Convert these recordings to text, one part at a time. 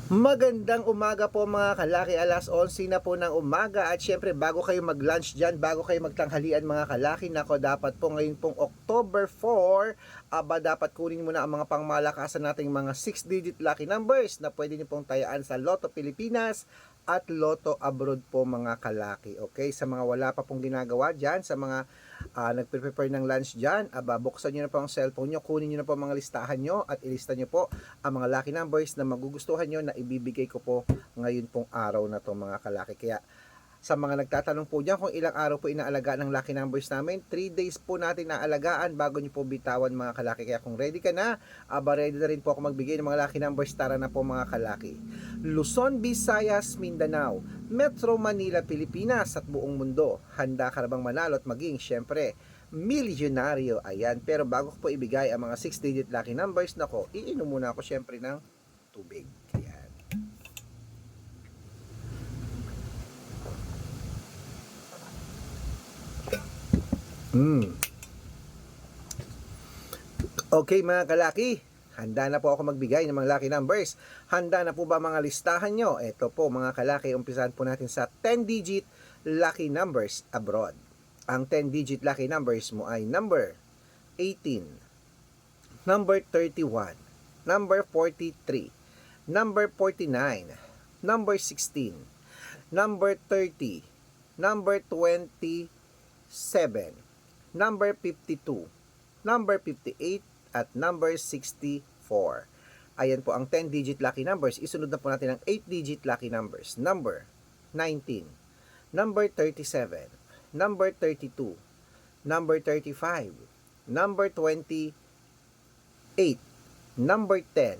Magandang umaga po mga kalaki, alas 11 na po ng umaga at syempre bago kayo mag-lunch dyan, bago kayo magtanghalian mga kalaki, nako dapat po ngayon pong October 4, dapat kunin mo na ang mga pangmalakasan nating mga 6-digit lucky numbers na pwede niyo pong tayaan sa Lotto Pilipinas at Lotto Abroad po mga kalaki. Okay, sa mga wala pa pong ginagawa dyan, sa mga nagpe-prepare ng lunch dyan, buksan nyo na po ang cellphone nyo, kunin nyo na po ang mga listahan nyo at ilista nyo po ang mga lucky numbers na magugustuhan nyo na ibibigay ko po ngayon pong araw na to mga kalaki. Kaya sa mga nagtatanong po dyan kung ilang araw po inaalagaan ng lucky numbers namin, 3 days po natin naalagaan bago nyo po bitawan mga kalaki. Kaya kung ready ka na, ready na rin po ako magbigay ng mga lucky numbers. Tara na po mga kalaki. Luzon, Visayas, Mindanao, Metro Manila, Pilipinas at buong mundo. Handa ka na bang manalo at maging syempre milyonaryo? Ayan, pero bago ko po ibigay ang mga 6-digit lucky numbers, nako, iinom muna ako syempre ng tubig. Ayan. Okay mga kalaki, handa na po ako magbigay ng mga lucky numbers. Handa na po ba mga listahan nyo? Ito po mga kalaki, umpisahan po natin sa 10-digit lucky numbers abroad. Ang 10-digit lucky numbers mo ay number 18, number 31, number 43, number 49, number 16, number 30, number 27, number 52, number 58, at number 64. Ayan po ang 10-digit lucky numbers. Isunod na po natin ang 8-digit lucky numbers. Number 19, number 37, number 32, number 35, number 28, number 10,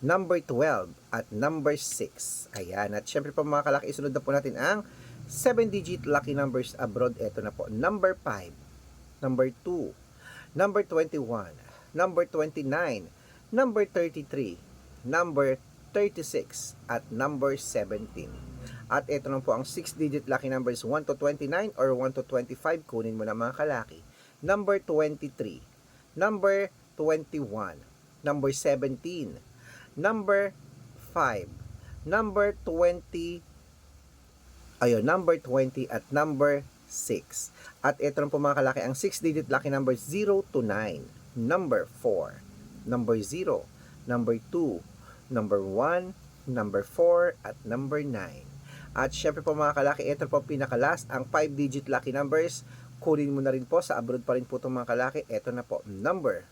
number 12, at number 6. Ayan. At syempre po mga kalaki, isunod na po natin ang 7-digit lucky numbers abroad. Ito na po. Number 5, number 2, number 21, number 29, number 33, number 36, at number 17. At ito na po ang 6-digit lucky numbers 1 to 29 or 1 to 25. Kunin mo na mga kalaki. Number 23, number 21, number 17, number 5, number 20, number 20 at number 6. At ito na po mga kalaki ang 6-digit lucky numbers 0 to 9. Number 4, number 0, number 2, number 1, number 4, at number 9. At syempre po mga kalaki, ito po pinakalast, ang 5-digit lucky numbers. Kunin mo na rin po, sa abroad pa rin po itong mga kalaki. Ito na po, number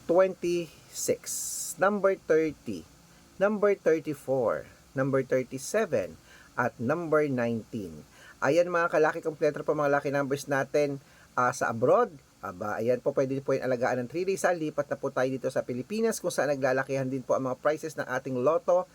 26, number 30, number 34, number 37, at number 19. Ayan mga kalaki, kompleto po mga lucky numbers natin sa abroad. Ayan po, pwede po yung alagaan ng 3 days. Lipat na po tayo dito sa Pilipinas kung saan naglalakihan din po ang mga prices ng ating Lotto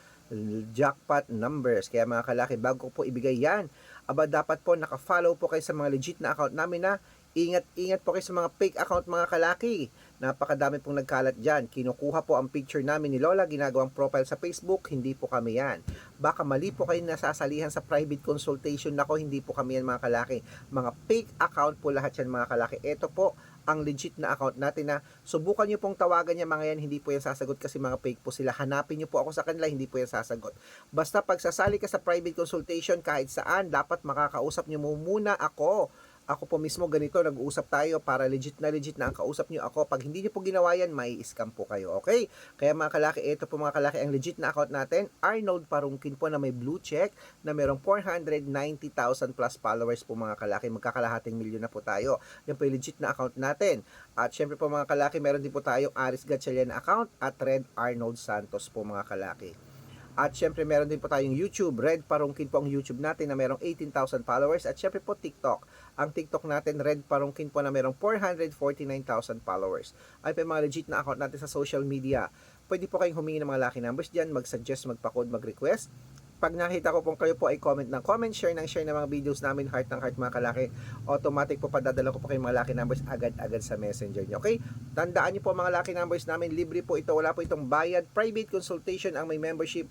jackpot numbers. Kaya mga kalaki, bago ko po ibigay yan, dapat po naka-follow po kayo sa mga legit na account namin na ingat po kayo sa mga fake account mga kalaki. Napakadami pong nagkalat dyan. Kinukuha po ang picture namin ni Lola, ginagawang profile sa Facebook, hindi po kami yan. Baka mali po kayo nasasalihan sa private consultation. Nako, hindi po kami yan mga kalaki. Mga fake account po lahat yan mga kalaki. Ito po ang legit na account natin na subukan nyo pong tawagan niya mga yan, hindi po yan sasagot kasi mga fake po sila. Hanapin nyo po ako sa kanila, hindi po yan sasagot. Basta pag sasali ka sa private consultation kahit saan, dapat makakausap nyo muna ako. Ako po mismo ganito, nag-uusap tayo para legit na ang kausap nyo ako. Pag hindi nyo po ginawa yan, may scam po kayo, okay? Kaya mga kalaki, ito po mga kalaki, ang legit na account natin, Arnold Parungkin po na may blue check, na merong 490,000 plus followers po mga kalaki, magkakalahating milyon na po tayo. Yan po yung legit na account natin. At syempre po mga kalaki, meron din po tayong Aris Gatchalian account at Red Arnold Santos po mga kalaki. At syempre meron din po tayong YouTube, Red Parungkin po ang YouTube natin na merong 18,000 followers. At syempre po TikTok, ang TikTok natin, Red Parungkin po na merong 449,000 followers. Ay po yung mga legit na account natin sa social media. Pwede po kayong humingi ng mga lucky numbers dyan, mag-suggest, magpa-code, mag-request. Pag nakita ko pong kayo po ay comment ng comment, share ng mga videos namin, heart ng heart mga kalaki, automatic po padadala ko po kayong mga lucky numbers agad-agad sa messenger nyo. Okay? Tandaan nyo po mga lucky numbers namin, libre po ito, wala po itong bayad. Private consultation ang may membership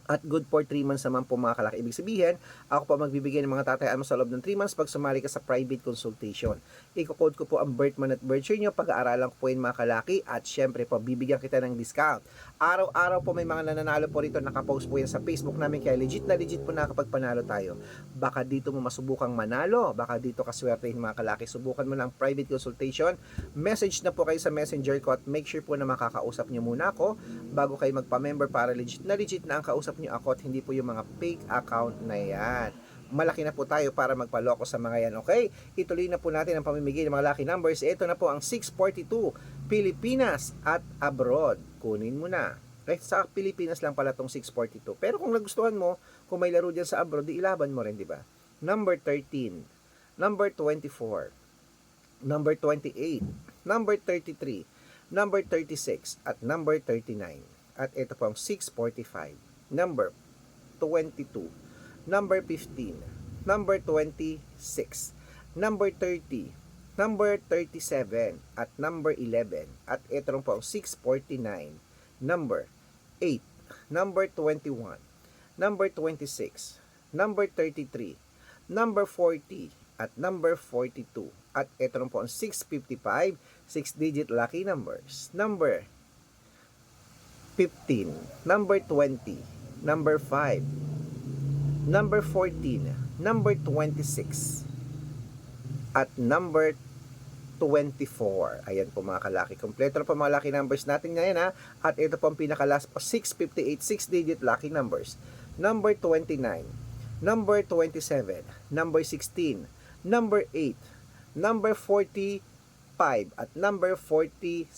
At good for 3 months naman po mga kalaki. Ibig sabihin, ako po magbibigay ng mga tatayaan mo sa loob ng 3 months pag sumali ka sa private consultation. Iko-code ko po ang birth month at birth year nyo, pag-aaralan ko po yun mga kalaki, at syempre po, bibigyan kita ng discount. Araw-araw po may mga nananalo po rito, nakapost po yan sa Facebook namin, kaya legit na legit po nakakapagpanalo tayo. Baka dito mo masubukang manalo, baka dito kaswertehin mga kalaki, subukan mo ng private consultation, message na po kayo sa messenger ko at make sure po na makakausap nyo muna ako bago kayo magpa-member para legit na ang kausap nyo ako at hindi po yung mga fake account na yan. Malaki na po tayo para magpaloko sa mga yan, okay? Ituloy na po natin ang pamimigay ng mga lucky numbers. Ito na po ang 642, Pilipinas at abroad. Kunin mo na. Right, sa Pilipinas lang pala tong 642. Pero kung nagustuhan mo, kung may laro dyan sa abroad, di ilaban mo rin, di ba? Number 13, number 24, number 28, number 33, number 36, at number 39. At ito po ang 645, number 22, number 15, number 26, number 30, number 37, at number 11. At ito rin po ang 649, number 8, number 21, number 26, number 33, number 40, at number 42. At ito rin po ang 655, 6-digit lucky numbers. Number 15, number 20, number 5, number 14, number 26, at number 24. Ayan po mga kalaki. Kompleto na po mga lucky numbers natin ngayon ha. At ito po ang pinaka-last po, 658, 6-digit lucky numbers. Number 29, number 27, number 16, number 8, number 45, at number 49.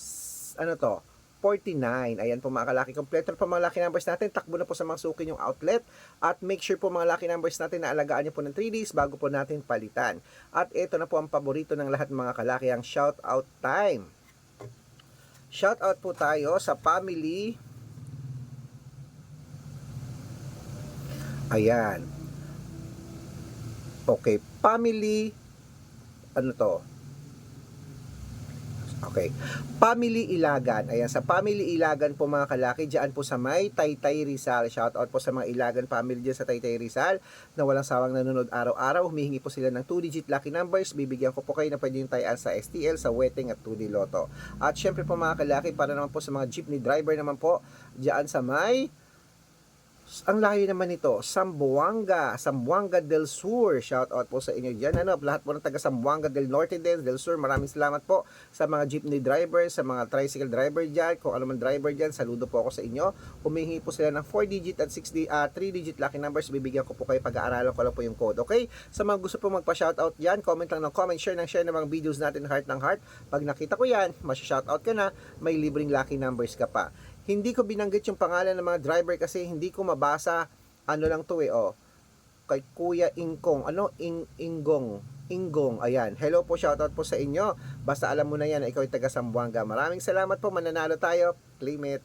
Ayan po mga kalaki. Kompleto na po mga lucky numbers natin. Takbo na po sa mga suki yung outlet. At make sure po mga lucky numbers natin na alagaan nyo po ng 3 days bago po natin palitan. At ito na po ang paborito ng lahat mga kalaki, ang shout out time. Shout out po tayo sa family. Ayan. Okay. Family. Ano to? Okay. Family Ilagan. Ayan, sa Family Ilagan po mga kalaki, diyan po sa may Taytay Rizal. Shout out po sa mga Ilagan family diyan sa Taytay Rizal na walang sawang nanonood araw-araw. Humihingi po sila ng 2-digit lucky numbers. Bibigyan ko po kayo na pwede yung tayaan sa STL, sa Wedding at 2D Lotto. At syempre po mga kalaki, para naman po sa mga jeepney driver naman po, diyan sa may, ang layo naman nito, Zamboanga del Sur. Shout out po sa inyo diyan. Ano, lahat po ng taga Zamboanga del Norte del Sur. Maraming salamat po sa mga jeepney driver, sa mga tricycle driver diyan, kung ano man driver diyan. Saludo po ako sa inyo. Humihingi po sila ng 4-digit at 3-digit lucky numbers. Bibigyan ko po kayo, pag-aaralan ko lang po yung code. Okay? Sa mga gusto po magpa-shoutout diyan, comment lang ng comment, share ng mga videos natin, heart ng heart. Pag nakita ko yan, masya-shoutout ka na, may libreng lucky numbers ka pa. Hindi ko binanggit yung pangalan ng mga driver kasi hindi ko mabasa. Ano lang to kay Kuya Ingkong. Inggong. Ayan. Hello po, shoutout po sa inyo. Basta alam mo na yan na ikaw ay taga Zamboanga. Maraming salamat po. Mananalo tayo. Claim it.